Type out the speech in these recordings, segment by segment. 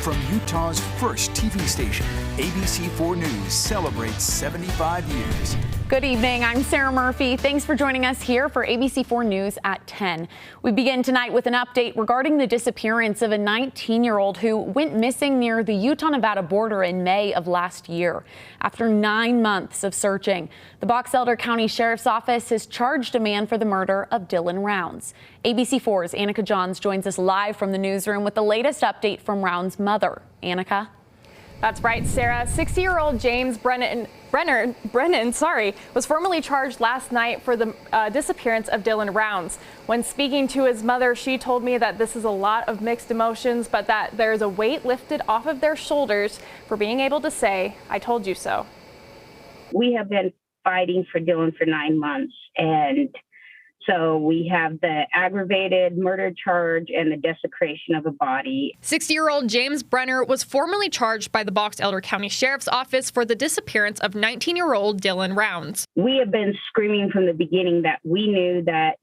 From Utah's first TV station, ABC4 News celebrates 75 years. Good evening. I'm Sarah Murphy. Thanks for joining us here for ABC4 News at 10. We begin tonight with an update regarding the disappearance of a 19-year-old who went missing near the Utah-Nevada border in May of last year. After 9 months of searching, the Box Elder County Sheriff's Office has charged a man for the murder of Dylan Rounds. ABC4's Annika Johns joins us live from the newsroom with the latest update from Rounds' mother. Annika? That's right, Sarah. 60-year-old James Brennan was formally charged last night for the disappearance of Dylan Rounds. When speaking to his mother, she told me that this is a lot of mixed emotions, but that there's a weight lifted off of their shoulders for being able to say, "I told you so." We have been fighting for Dylan for 9 months, and so we have the aggravated murder charge and the desecration of a body. 60-year-old James Brenner was formally charged by the Box Elder County Sheriff's Office for the disappearance of 19-year-old Dylan Rounds. We have been screaming from the beginning that we knew that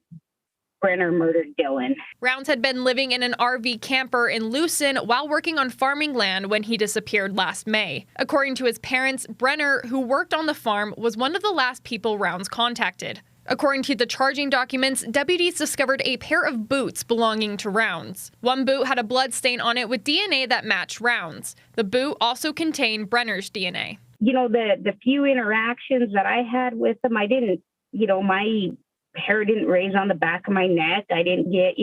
Brenner murdered Dylan. Rounds had been living in an RV camper in Lucin while working on farming land when he disappeared last May. According to his parents, Brenner, who worked on the farm, was one of the last people Rounds contacted. According to the charging documents, deputies discovered a pair of boots belonging to Rounds. One boot had a blood stain on it with DNA that matched Rounds. The boot also contained Brenner's DNA. You know, the few interactions that I had with him, I didn't, my hair didn't raise on the back of my neck. I didn't get,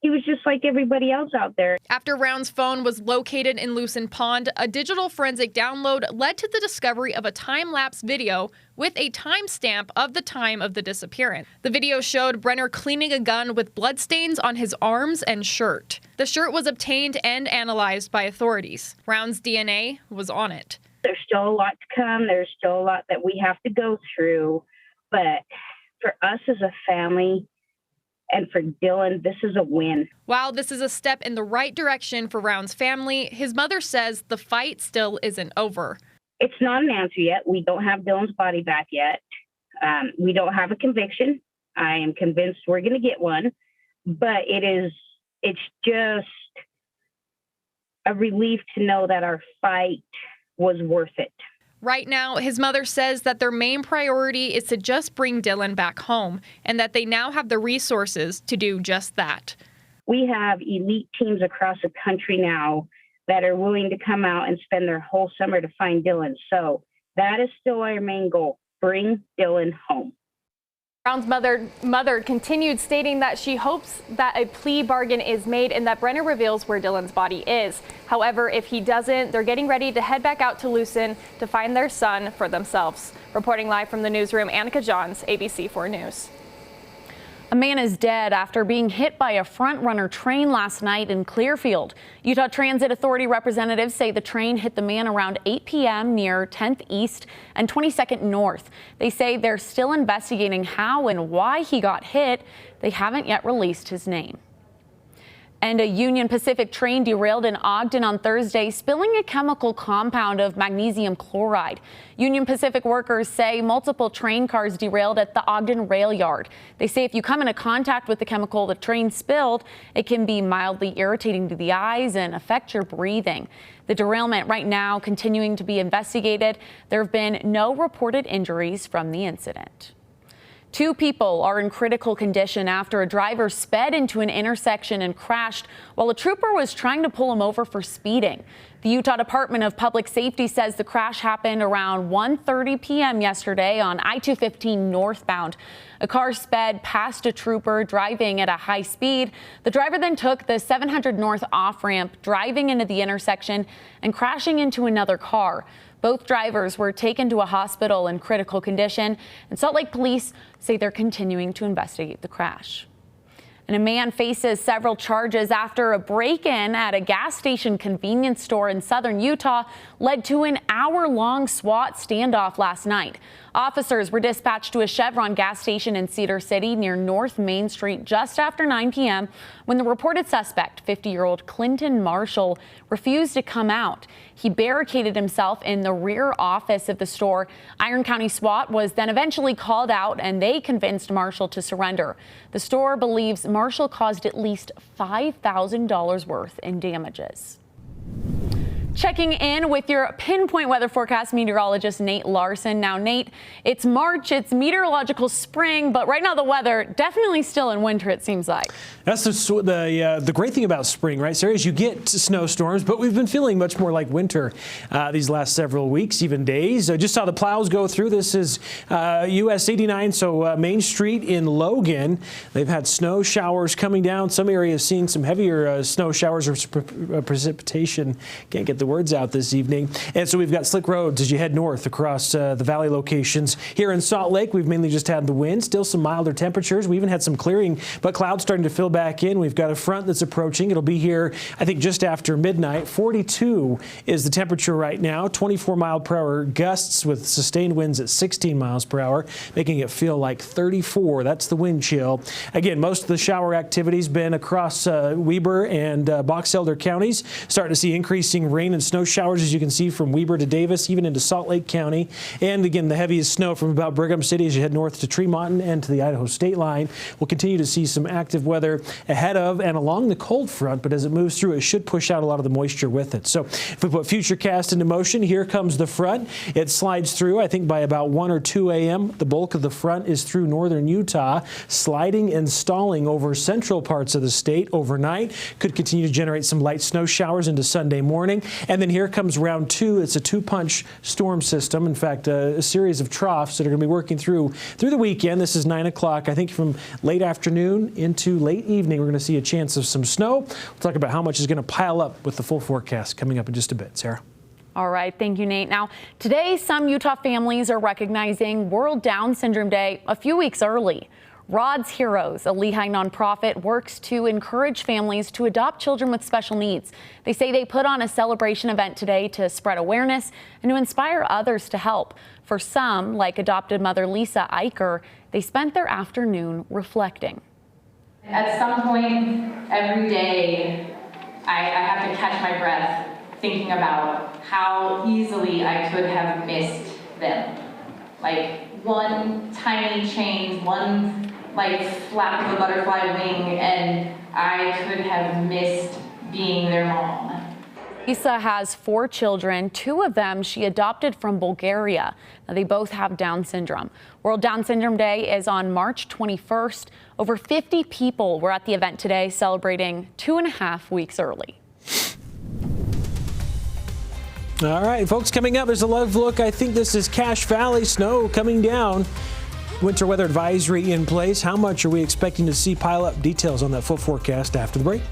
he was just like everybody else out there. After Rounds' phone was located in Lucin Pond, a digital forensic download led to the discovery of a time-lapse video with a timestamp of the time of the disappearance. The video showed Brenner cleaning a gun with bloodstains on his arms and shirt. The shirt was obtained and analyzed by authorities. Rounds' DNA was on it. There's still a lot to come. There's still a lot that we have to go through. But for us as a family, and for Dylan, this is a win. While this is a step in the right direction for Rounds' family, his mother says the fight still isn't over. It's not an answer yet. We don't have Dylan's body back yet. We don't have a conviction. I am convinced we're going to get one, but it's just a relief to know that our fight was worth it. Right now, his mother says that their main priority is to just bring Dylan back home and that they now have the resources to do just that. We have elite teams across the country now that are willing to come out and spend their whole summer to find Dylan. So that is still our main goal, bring Dylan home. Rounds' mother continued stating that she hopes that a plea bargain is made and that Brenner reveals where Dylan's body is. However, if he doesn't, they're getting ready to head back out to Lucin to find their son for themselves. Reporting live from the newsroom, Annika Johns, ABC4 News. A man is dead after being hit by a front-runner train last night in Clearfield. Utah Transit Authority representatives say the train hit the man around 8 p.m. near 10th East and 22nd North. They say they're still investigating how and why he got hit. They haven't yet released his name. And a Union Pacific train derailed in Ogden on Thursday, spilling a chemical compound of magnesium chloride. Union Pacific workers say multiple train cars derailed at the Ogden rail yard. They say if you come into contact with the chemical the train spilled, it can be mildly irritating to the eyes and affect your breathing. The derailment right now continuing to be investigated. There have been no reported injuries from the incident. 2 people are in critical condition after a driver sped into an intersection and crashed while a trooper was trying to pull him over for speeding. The Utah Department of Public Safety says the crash happened around 1:30 p.m. yesterday on I-215 northbound. A car sped past a trooper driving at a high speed. The driver then took the 700 North off-ramp, driving into the intersection and crashing into another car. Both drivers were taken to a hospital in critical condition, and Salt Lake police say they're continuing to investigate the crash. And a man faces several charges after a break-in at a gas station convenience store in southern Utah led to an hour-long SWAT standoff last night. Officers were dispatched to a Chevron gas station in Cedar City near North Main Street just after 9 p.m. when the reported suspect, 50-year-old Clinton Marshall, refused to come out. He barricaded himself in the rear office of the store. Iron County SWAT was then eventually called out and they convinced Marshall to surrender. The store believes Marshall caused at least $5,000 worth in damages. Checking in with your pinpoint weather forecast meteorologist, Nate Larson. Now, Nate, it's March, it's meteorological spring, but right now the weather definitely still in winter, it seems like. That's the great thing about spring, right, Sarah, is you get snowstorms, but we've been feeling much more like winter these last several weeks, even days. I just saw the plows go through. This is US 89, so Main Street in Logan. They've had snow showers coming down. Some areas seeing some heavier snow showers or precipitation. Can't get the words out this evening. And so we've got slick roads as you head north across the valley locations. Here in Salt Lake, we've mainly just had the wind, still some milder temperatures. We even had some clearing, but clouds starting to fill back in. We've got a front that's approaching. It'll be here, I think, just after midnight. 42 is the temperature right now. 24-mile-per-hour gusts with sustained winds at 16 miles per hour, making it feel like 34. That's the wind chill. Again, most of the shower activity's been across Weber and Box Elder counties. Starting to see increasing rain and snow showers, as you can see, from Weber to Davis, even into Salt Lake County. And again, the heaviest snow from about Brigham City as you head north to Tremont and to the Idaho state line. We'll continue to see some active weather ahead of and along the cold front, but as it moves through, it should push out a lot of the moisture with it. So if we put Futurecast into motion, here comes the front. It slides through, I think, by about 1 or 2 a.m. The bulk of the front is through northern Utah, sliding and stalling over central parts of the state overnight. Could continue to generate some light snow showers into Sunday morning. And then here comes round two. It's a two-punch storm system. In fact, a series of troughs that are going to be working through the weekend. This is 9 o'clock. I think from late afternoon into late evening, we're going to see a chance of some snow. We'll talk about how much is going to pile up with the full forecast coming up in just a bit. Sarah. All right. Thank you, Nate. Now, today, some Utah families are recognizing World Down Syndrome Day a few weeks early. Rod's Heroes, a Lehigh nonprofit, works to encourage families to adopt children with special needs. They say they put on a celebration event today to spread awareness and to inspire others to help. For some, like adopted mother Lisa Eicher, they spent their afternoon reflecting. At some point every day, I have to catch my breath thinking about how easily I could have missed them. Like one tiny change, one flap of a butterfly wing, and I could have missed being their mom. Lisa has 4 children. 2 of them she adopted from Bulgaria. Now, they both have Down syndrome. World Down Syndrome Day is on March 21st. Over 50 people were at the event today, celebrating 2.5 weeks early. All right, folks, coming up, there's a live look. I think this is Cache Valley. Snow coming down. Winter weather advisory in place. How much are we expecting to see pile up? Details on that full forecast after the break.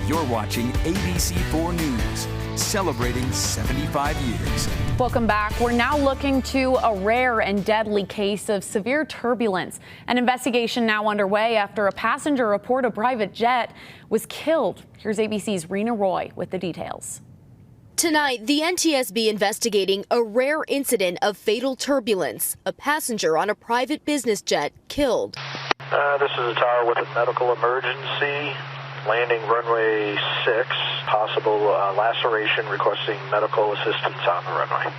You're watching ABC4 News, celebrating 75 years. Welcome back. We're now looking to a rare and deadly case of severe turbulence. An investigation now underway after a passenger aboard a private jet was killed. Here's ABC's Rena Roy with the details. Tonight, the NTSB investigating a rare incident of fatal turbulence. A passenger on a private business jet killed. This is a tower with a medical emergency. Landing runway 6. Possible laceration, requesting medical assistance on the runway.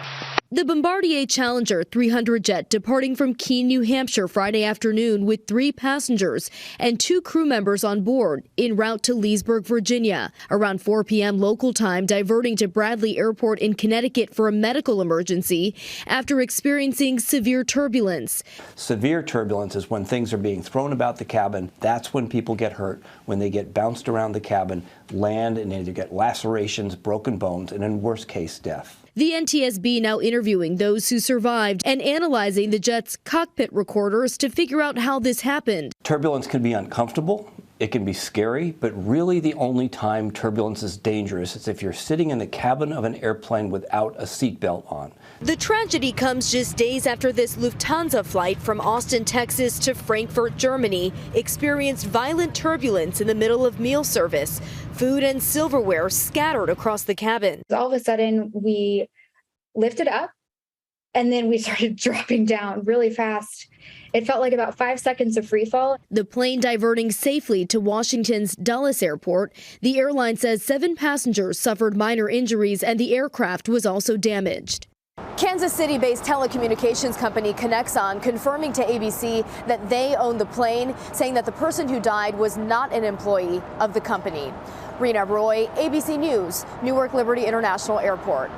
The Bombardier Challenger 300 jet departing from Keene, New Hampshire Friday afternoon with 3 passengers and 2 crew members on board en route to Leesburg, Virginia. Around 4 p.m. local time, diverting to Bradley Airport in Connecticut for a medical emergency after experiencing severe turbulence. Severe turbulence is when things are being thrown about the cabin. That's when people get hurt, when they get bounced around the cabin, land, and they get lacerations, broken bones, and in worst case, death. The NTSB now interviewing those who survived and analyzing the jet's cockpit recorders to figure out how this happened. Turbulence can be uncomfortable. It can be scary, but really the only time turbulence is dangerous is if you're sitting in the cabin of an airplane without a seatbelt on. The tragedy comes just days after this Lufthansa flight from Austin, Texas to Frankfurt, Germany experienced violent turbulence in the middle of meal service. Food and silverware scattered across the cabin. All of a sudden, we lifted up and then we started dropping down really fast. It felt like about 5 seconds of free fall. The plane diverting safely to Washington's Dulles Airport. The airline says 7 passengers suffered minor injuries and the aircraft was also damaged. Kansas City-based telecommunications company Connexon confirming to ABC that they own the plane, saying that the person who died was not an employee of the company. Rena Roy, ABC News, Newark Liberty International Airport.